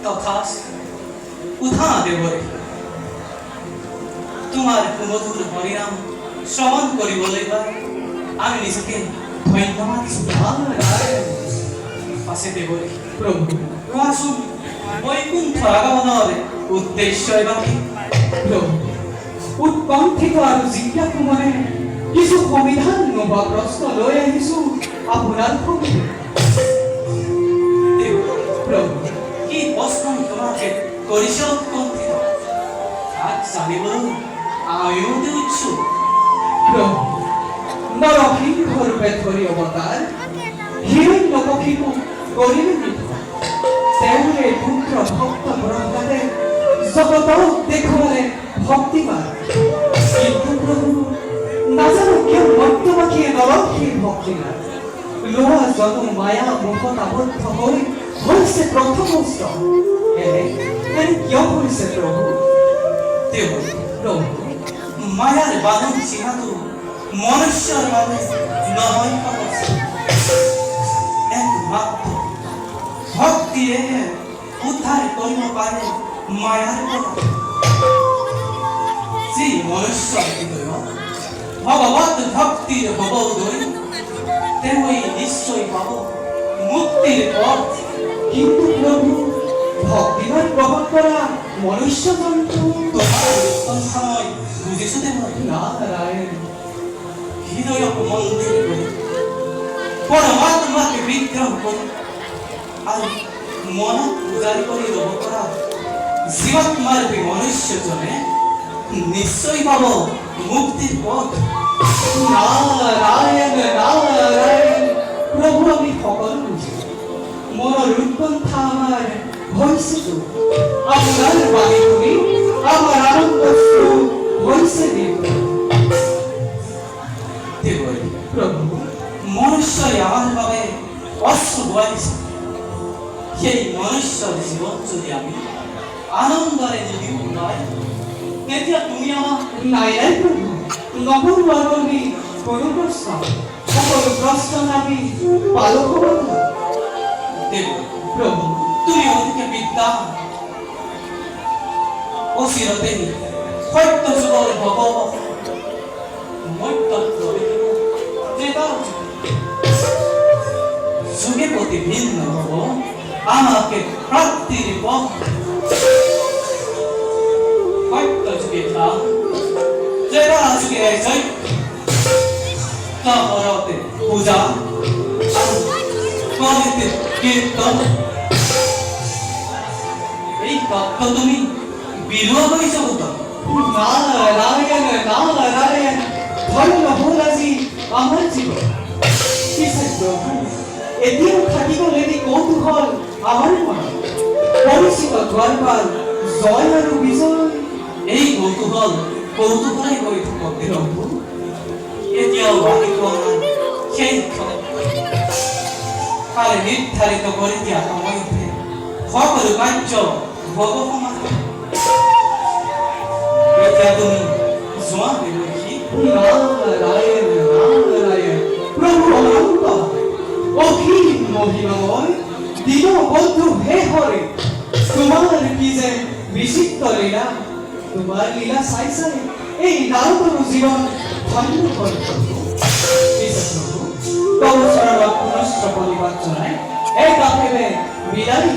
তথাস্তু উঠা দেবরে তোমার সুমধুর হরিনাম শ্রবণ কৰিবলৈ পাই আমি নিজকে ধন্যবাদ পাছে দেবরে প্রভু কোৱাচোন বৈকুণ্ঠ আগমনৰ উদ্দেশ্য এবাৰ কি? প্রভু উৎকণ্ঠিত আৰু জিজ্ঞাসু মনে কিছু সমিধান নোহোৱা প্ৰশ্ন লৈ আহিছো আপোনাৰ সন্মুখে। প্রভু কি প্রশ্ন তোমাকে করিছ উৎকণ্ঠিত তাক জানিবলৈ আমিও উৎসুক। প্রভু নৰসিংহ ৰূপে ধৰি অৱতাৰ হিৰণ্যকশিপু কৰিলে নিধন তেওঁৰে পুত্ৰ ভক্ত পৰমগাতে জগতক দেখুৱালে ভক্তিবান কিন্তু প্ৰভু নাজানো কিয় মৰ্ত্যবাসীয়ে নৰসিংহ ভক্তি নাই লোৱা জনম মায়া মোহত আবদ্ধ হৈ হৈছে প্ৰথমস্ত এনে কিয় হৈছে প্ৰভু? দেৱ প্ৰভু মায়াৰ বান্ধন চিঙাটো মনুষ্যৰ বাবে নহয় সহজ একমাত্ৰ ভক্তিয়ে উদ্ধাৰ কৰিব পাৰে মায়াৰ পৰা যি মনুষ্য হৃদয়ত ভগৱত ভক্তিৰ হ'ব উদয় তেওঁই নিশ্চয় পাব মুক্তিৰ পথ। কিন্তু প্ৰভু ভক্তিবাদ গ্ৰহণ কৰা মনুষ্য জন্তু তোমাৰ সময় বুজিছো দেৱ নাৰায়ণ হৃদয়ক মন্দিৰ কৰি পৰমাত্মাকে বিগ্ৰহ কৰি আৰু মনক পূজাৰী কৰি ল'ব পৰা জীৱাত্মাৰ মনুষ্যজনে নিশ্চয় পাব মুক্তিৰ পথ। নাৰায়ণ নাৰায়ণ প্ৰভু আমি সকলো বুজিছো মনৰ উৎকণ্ঠা আমাৰ হৈছেতো আপোনাৰ বাণী শুনি আমাৰ আনন্দ হৈছে দেৱৰী প্ৰভু মনুষ্যই আমাৰ বাবে অস্ত্ৰ বোৱাইছে সেই মনুষ্যৰ জীৱন যদি আমি আনন্দৰে নিদিব নোৱাৰি তেতিয়া তুমি আমাক নাই নাই প্ৰভু নকৰো আৰু আমি কোনো প্ৰশ্ন সকলো প্ৰশ্ন আমি পালো সমাধান দেৱৰী প্ৰভু তুমি অধিকে বিদ্যা অচিৰতে সত্য যুগৰ ভগৱ মত্যত্ব যুগে প্ৰতি ভিন্ন হব আমাকে প্ৰাপ্তিৰ পথ সত্য যুগে ধাম ত্ৰেতা যুগে যজ্ঞ পূজা আৰু কলিতে কীৰ্তন এই তত্ত্ব তুমি বিলোৱা কৰিছ গোটত নারায়ণ নারায়ণ ধন্য হল আজি আমার জীবন পিছে প্ৰভু এতিয়াও থাকি গ'ল এটি কৌতূহল আমাৰ মনত পৰিচিত দ্বাৰপাল জয় আৰু বিজয় এই কৌতূহলে গৈ থাকক প্ৰভু এতিয়াও আহি পোৱা নাই সেই ক্ষণ কালে নিৰ্ধাৰিত কৰি দিয়া সময়তে সকলো কাৰ্য ভোগ সমাধা এতিয়া তুমি যোৱা বিৰোধী নারায়ণ নারায়ণ প্ৰভু অনন্ত অসীম মহিমাময় দীনবন্ধু হে হৰে তোমাৰ কি যে বিচিত্ৰ লীলা তোমাৰ লীলা চাই চাই এই নাৰদৰ জীৱন ধন্য হ'ল প্ৰভু পিছে প্ৰভু তব চৰণত পুনশ্চ প্ৰতিবাদ জনাই এক আখেৰে বিদায়